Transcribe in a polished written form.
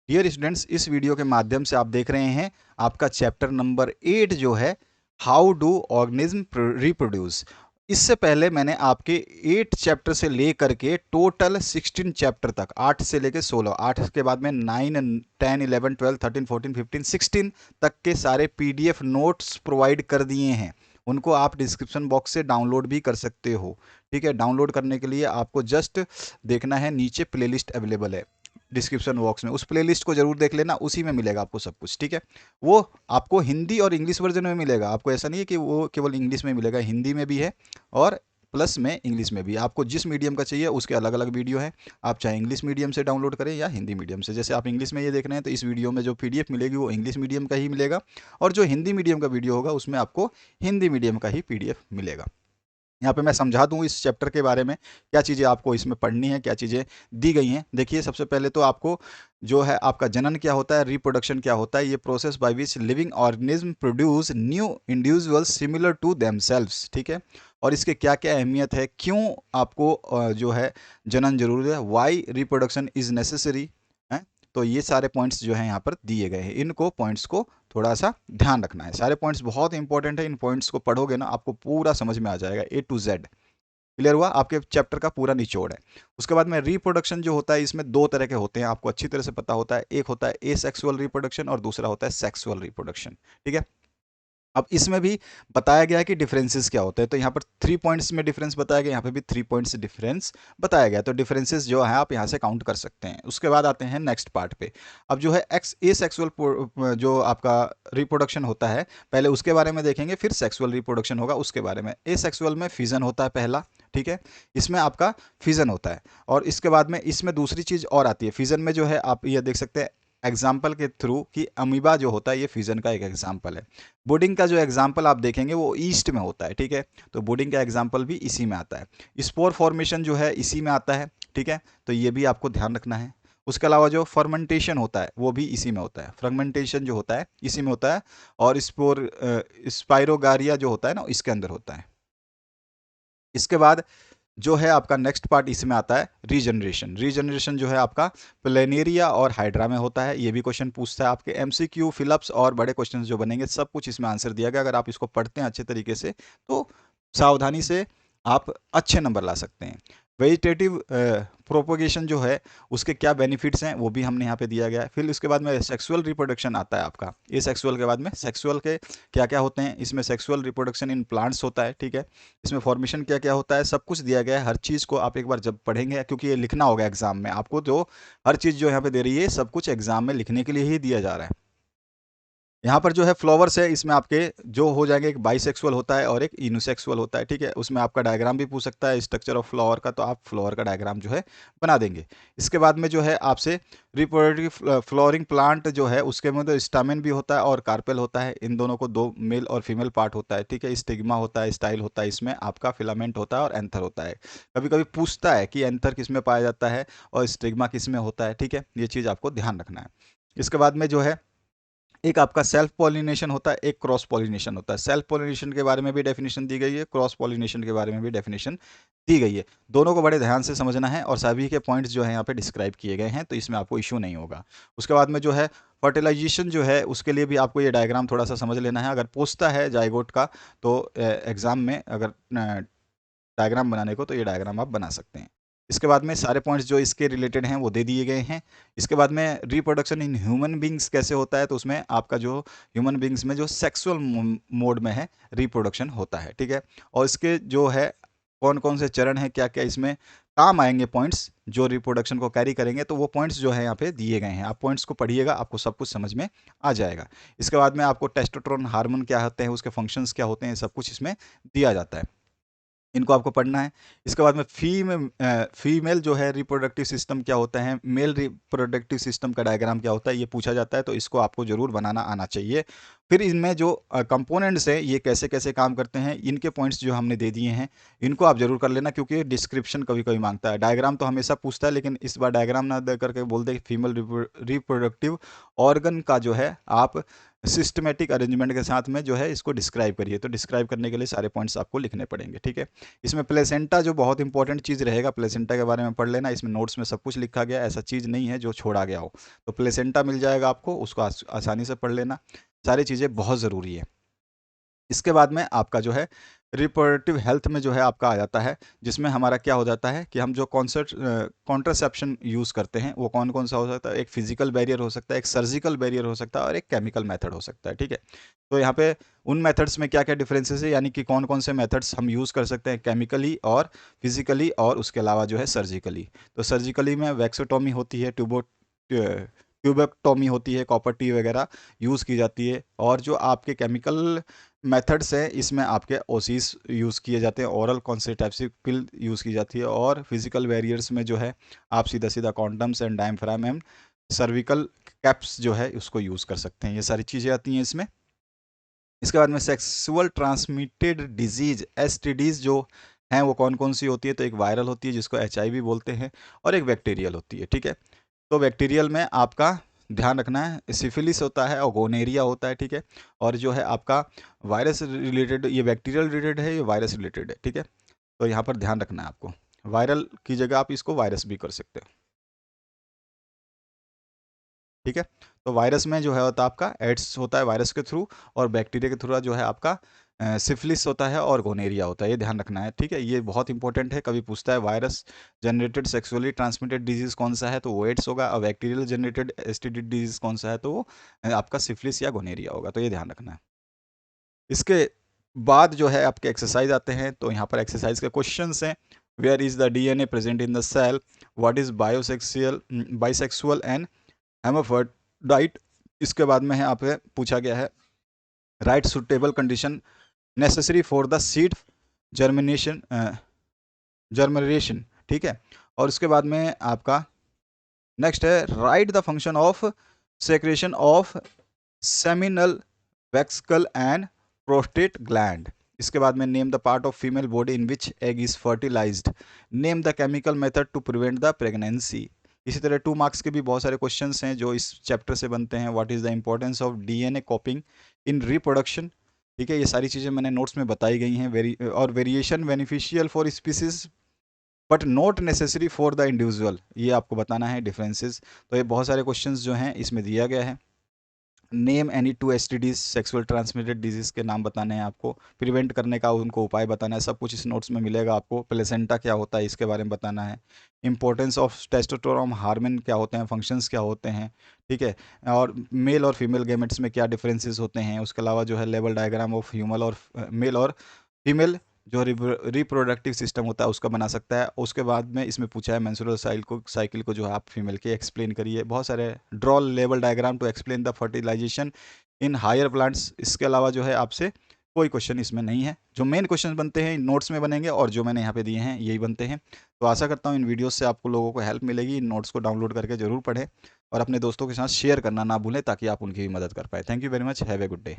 Dear students, इस video के माध्यम से आप देख रहे हैं आपका चैप्टर नंबर 8 जो है हाउ डू ऑर्गेनिज्म रिप्रोड्यूस। इससे पहले मैंने आपके 8 चैप्टर से लेकर के टोटल 16 चैप्टर तक, 8 से लेकर 16, 8 के बाद में 9, 10, 11, 12, 13, 14, 15, 16 तक के सारे पीडीएफ नोट्स प्रोवाइड कर दिए हैं। उनको आप डिस्क्रिप्शन बॉक्स से डाउनलोड भी कर सकते हो। ठीक है, डाउनलोड करने के लिए आपको जस्ट देखना है, नीचे प्लेलिस्ट अवेलेबल है डिस्क्रिप्शन बॉक्स में, उस प्लेलिस्ट को जरूर देख लेना, उसी में मिलेगा आपको सब कुछ। ठीक है, वो आपको हिंदी और इंग्लिश वर्जन में मिलेगा। आपको ऐसा नहीं है कि वो केवल इंग्लिश में मिलेगा, हिंदी में भी है और प्लस में इंग्लिश में भी। आपको जिस मीडियम का चाहिए उसके अलग अलग वीडियो हैं। आप चाहे इंग्लिश मीडियम से डाउनलोड करें या हिंदी मीडियम से। जैसे आप इंग्लिश में ये देख रहे हैं तो इस वीडियो में जो पीडीएफ मिलेगी वो इंग्लिश मीडियम का ही मिलेगा, और जो हिंदी मीडियम का वीडियो होगा उसमें आपको हिंदी मीडियम का ही पीडीएफ मिलेगा। यहाँ पे मैं समझा दूँ इस चैप्टर के बारे में, क्या चीज़ें आपको इसमें पढ़नी है, क्या चीज़ें दी गई हैं। देखिए, सबसे पहले तो आपको जो है आपका जनन क्या होता है, रिप्रोडक्शन क्या होता है। ये process by which living organism produce new individuals similar to themselves. ठीक है, और इसके क्या क्या अहमियत है, क्यों आपको जो है जनन जरूरी है, वाई रिप्रोडक्शन इज नेसेसरी है। तो ये सारे पॉइंट्स जो हैं यहाँ पर दिए गए हैं, इनको पॉइंट्स को थोड़ा सा ध्यान रखना है। सारे पॉइंट्स बहुत इंपॉर्टेंट है, इन पॉइंट्स को पढ़ोगे ना आपको पूरा समझ में आ जाएगा, ए टू जेड। क्लियर हुआ, आपके चैप्टर का पूरा निचोड़ है। उसके बाद में रिप्रोडक्शन जो होता है, इसमें दो तरह के होते हैं, आपको अच्छी तरह से पता होता है। एक होता है एसेक्सुअल रिप्रोडक्शन और दूसरा होता है सेक्सुअल रिप्रोडक्शन। ठीक है, अब इसमें भी बताया गया है कि डिफरेंसेस क्या होते हैं। तो यहाँ पर 3 पॉइंट्स में डिफरेंस बताया गया, यहाँ पे भी 3 पॉइंट्स डिफरेंस बताया गया। तो डिफरेंसेस जो है आप यहाँ से काउंट कर सकते हैं। उसके बाद आते हैं नेक्स्ट पार्ट पे। अब जो है एक्स ए सेक्सुअल जो आपका रिप्रोडक्शन होता है, पहले उसके बारे में देखेंगे, फिर सेक्सुअल रिप्रोडक्शन होगा उसके बारे में। ए सेक्सुअल में फिजन होता है पहला। ठीक है, इसमें आपका फिजन होता है, और इसके बाद में इसमें दूसरी चीज़ और आती है। फिजन में जो है आप ये देख सकते हैं एग्जाम्पल के थ्रू कि अमीबा जो होता है ये फ्यूजन का एक एग्जाम्पल है। बुडिंग का जो एग्जाम्पल आप देखेंगे वो ईस्ट में होता है। ठीक है, तो बुडिंग का एग्जाम्पल भी इसी में आता है। स्पोर फॉर्मेशन जो है इसी में आता है। ठीक है, तो ये भी आपको ध्यान रखना है। उसके अलावा जो फर्मेंटेशन होता है वो भी इसी में होता है। फर्मेंटेशन जो होता है इसी में होता है, और स्पोर स्पाइरोगारिया जो होता है ना इसके अंदर होता है। इसके बाद जो है आपका नेक्स्ट पार्ट इसमें आता है रीजनरेशन। रीजनरेशन जो है आपका प्लेनेरिया और हाइड्रा में होता है। ये भी क्वेश्चन पूछता है आपके एमसीक्यू फिलअप्स, और बड़े क्वेश्चन जो बनेंगे सब कुछ इसमें आंसर दिया गया। अगर आप इसको पढ़ते हैं अच्छे तरीके से तो सावधानी से आप अच्छे नंबर ला सकते हैं। वेजिटेटिव प्रोपोगेशन जो है उसके क्या बेनिफिट्स हैं वो भी हमने यहाँ पे दिया गया है। फिर उसके बाद में सेक्सुअल रिप्रोडक्शन आता है आपका। ये सेक्सुअल के बाद में सेक्सुअल के क्या क्या होते हैं, इसमें सेक्सुअल रिप्रोडक्शन इन प्लांट्स होता है। ठीक है, इसमें फॉर्मेशन क्या क्या होता है सब कुछ दिया गया है। हर चीज़ को आप एक बार जब पढ़ेंगे, क्योंकि ये लिखना होगा एग्जाम में आपको, जो हर चीज़ जो यहाँ पे दे रही है सब कुछ एग्जाम में लिखने के लिए ही दिया जा रहा है। यहाँ पर जो है फ्लावर्स है, इसमें आपके जो हो जाएंगे, एक बाइसेक्सुअल होता है और एक यूनिसेक्सुअल होता है। ठीक है, उसमें आपका डायग्राम भी पूछ सकता है स्ट्रक्चर ऑफ फ्लावर का, तो आप फ्लावर का डायग्राम जो है बना देंगे। इसके बाद में जो है आपसे रिप्रोडक्टिव फ्लोरिंग प्लांट जो है उसके में तो स्टामेन भी होता है और कार्पेल होता है। इन दोनों को दो मेल और फीमेल पार्ट होता है। ठीक है, स्टिग्मा होता है, स्टाइल होता है, इसमें आपका फिलामेंट होता है और एंथर होता है। कभी कभी पूछता है कि एंथर किस में पाया जाता है और स्टिग्मा किस में होता है। ठीक है, ये चीज़ आपको ध्यान रखना है। इसके बाद में जो है एक आपका सेल्फ पॉलिनेशन होता है, एक क्रॉस पॉलिनेशन होता है। सेल्फ पॉलिनेशन के बारे में भी डेफिनेशन दी गई है, क्रॉस पॉलिनेशन के बारे में भी डेफिनेशन दी गई है। दोनों को बड़े ध्यान से समझना है, और सभी के पॉइंट्स जो है यहाँ पे डिस्क्राइब किए गए हैं, तो इसमें आपको इशू नहीं होगा। उसके बाद में जो है फर्टिलाइजेशन जो है उसके लिए भी आपको ये डायग्राम थोड़ा सा समझ लेना है। अगर पूछता है जाइगोट का तो एग्जाम में अगर डायग्राम बनाने को, तो ये डायग्राम आप बना सकते हैं। इसके बाद में सारे पॉइंट्स जो इसके रिलेटेड हैं वो दे दिए गए हैं। इसके बाद में रिप्रोडक्शन इन ह्यूमन बींग्स कैसे होता है, तो उसमें आपका जो ह्यूमन बींग्स में जो सेक्सुअल मोड में है रिप्रोडक्शन होता है। ठीक है, और इसके जो है कौन कौन से चरण हैं, क्या क्या इसमें काम आएंगे पॉइंट्स जो रिप्रोडक्शन को कैरी करेंगे, तो वो पॉइंट्स जो है यहाँ पे दिए गए हैं। आप पॉइंट्स को पढ़िएगा, आपको सब कुछ समझ में आ जाएगा। इसके बाद में आपको टेस्टोस्टेरोन हार्मोन क्या होते हैं, उसके फंक्शंस क्या होते हैं, सब कुछ इसमें दिया जाता है। इनको आपको पढ़ना है। इसके बाद में फीमेल जो है रिप्रोडक्टिव सिस्टम क्या होता है, मेल रिप्रोडक्टिव सिस्टम का डायग्राम क्या होता है, ये पूछा जाता है, तो इसको आपको जरूर बनाना आना चाहिए। फिर इनमें जो कंपोनेंट्स हैं ये कैसे कैसे काम करते हैं, इनके पॉइंट्स जो हमने दे दिए हैं इनको आप जरूर कर लेना, क्योंकि डिस्क्रिप्शन कभी कभी मांगता है। डायग्राम तो हमेशा पूछता है, लेकिन इस बार डायग्राम ना दे करके बोल दे फीमेल रिप्रोडक्टिव ऑर्गन का जो है आप सिस्टमेटिक अरेंजमेंट के साथ में जो है इसको डिस्क्राइब करिए। तो डिस्क्राइब करने के लिए सारे पॉइंट्स आपको लिखने पड़ेंगे, ठीक है। इसमें प्लेसेंटा जो बहुत इंपॉर्टेंट चीज़ रहेगा, प्लेसेंटा के बारे में पढ़ लेना। इसमें नोट्स में सब कुछ लिखा गया, ऐसा चीज़ नहीं है जो छोड़ा गया हो। तो प्लेसेंटा मिल जाएगा आपको, उसको आसानी से पढ़ लेना। सारी चीज़ें बहुत ज़रूरी है। इसके बाद में आपका जो है रिप्रोडक्टिव हेल्थ में जो है आपका आ जाता है, जिसमें हमारा क्या हो जाता है कि हम जो कॉन्ट्रासेप्शन यूज़ करते हैं वो कौन कौन सा हो सकता है। एक फिजिकल बैरियर हो सकता है, एक सर्जिकल बैरियर हो सकता है और एक केमिकल मेथड हो सकता है, ठीक है। तो यहाँ पे उन मेथड्स में क्या क्या डिफरेंसेस है, यानी कि कौन कौन से मेथड्स हम यूज़ कर सकते हैं केमिकली और फिजिकली और उसके अलावा जो है सर्जिकली। तो सर्जिकली में वैक्सोटॉमी होती है, ट्यूबेक्टोमी होती है, कॉपर टी वगैरह यूज़ की जाती है। और जो आपके केमिकल मेथड्स हैं इसमें आपके ओसीस यूज़ किए जाते हैं, ओरल कॉन्ट्रासेप्टिव पिल यूज़ की जाती है। और फिजिकल बैरियर्स में जो है आप सीधा सीधा condoms and diaphragm and cervical caps जो है उसको यूज़ कर सकते हैं। ये सारी चीज़ें आती हैं इसमें। इसके बाद में सेक्सुअल ट्रांसमिटेड डिजीज एसटीडीज जो हैं वो कौन कौन सी होती है। तो एक वायरल होती है जिसको एचआईवी बोलते हैं, और एक बैक्टीरियल होती है, ठीक है। तो बैक्टीरियल में आपका ध्यान रखना है सिफिलिस होता है और गोनेरिया होता है, ठीक है। और जो है आपका वायरस रिलेटेड, ये बैक्टीरियल रिलेटेड है, ये वायरस रिलेटेड है, ठीक है। तो यहाँ पर ध्यान रखना है आपको, वायरल की जगह आप इसको वायरस भी कर सकते हो, ठीक है। तो वायरस में जो है होता है आपका एड्स होता है वायरस के थ्रू, और बैक्टीरिया के थ्रू जो है आपका सिफिलिस होता है और गोनेरिया होता है। ये ध्यान रखना है, ठीक है। ये बहुत इंपॉर्टेंट है, कभी पूछता है virus generated sexually transmitted disease कौन सा है तो वो एड्स होगा, और बैक्टीरियल जनरेटेड एसटीडी डिजीज कौन सा है तो वो आपका सिफिलिस या गोनेरिया होगा। तो ये ध्यान रखना है। इसके बाद जो है आपके एक्सरसाइज आते हैं। तो यहाँ पर एक्सरसाइज के क्वेश्चंस हैं। Where is the DNA present in the cell, what is bisexual and hermaphrodite. इसके बाद में है आप पूछा गया है write suitable condition necessary for the seed germination germination, ठीक है। और उसके बाद में आपका नेक्स्ट है write the function of secretion of seminal vesicle and prostate gland. इसके बाद में name the part of female body in which egg is fertilised, name the chemical method to prevent the pregnancy. इसी तरह 2 marks के भी बहुत सारे questions हैं जो इस चैप्टर से बनते हैं। What is the importance of DNA कॉपिंग in reproduction, ठीक है। ये सारी चीज़ें मैंने नोट्स में बताई गई हैं। और variation beneficial for species but not necessary for the individual, ये आपको बताना है डिफरेंसेस। तो ये बहुत सारे क्वेश्चंस जो हैं इसमें दिया गया है। Name any 2 STDs sexual transmitted disease के नाम बताने हैं आपको, प्रिवेंट करने का उनको उपाय बताना है। सब कुछ इस नोट्स में मिलेगा आपको। प्लेसेंटा क्या होता है इसके बारे में बताना है। इंपॉर्टेंस ऑफ टेस्टोस्टेरोन हार्मोन क्या होते हैं, फंक्शंस क्या होते हैं, ठीक है। और मेल और फीमेल गैमेट्स में क्या डिफरेंसेस होते हैं। उसके अलावा जो है लेवल डायग्राम ऑफ ह्यूमन और मेल और फीमेल जो रिप्रोडक्टिव सिस्टम होता है उसका बना सकता है। उसके बाद में इसमें पूछा है मेंस्ट्रुअल साइकिल को जो है आप फीमेल के एक्सप्लेन करिए। बहुत सारे ड्रॉ लेवल diagram to explain the fertilisation in higher plants. इसके अलावा जो है आपसे कोई क्वेश्चन इसमें नहीं है। जो मेन क्वेश्चन बनते हैं नोट्स में बनेंगे, और जो मैंने यहाँ पे दिए हैं यही बनते हैं। तो आशा करता हूँ इन वीडियोस से आपको लोगों को हेल्प मिलेगी। इन नोट्स को डाउनलोड करके जरूर पढ़ें और अपने दोस्तों के साथ शेयर करना ना भूलें ताकि आप उनकी भी मदद कर पाए। Thank you very much, have a good day.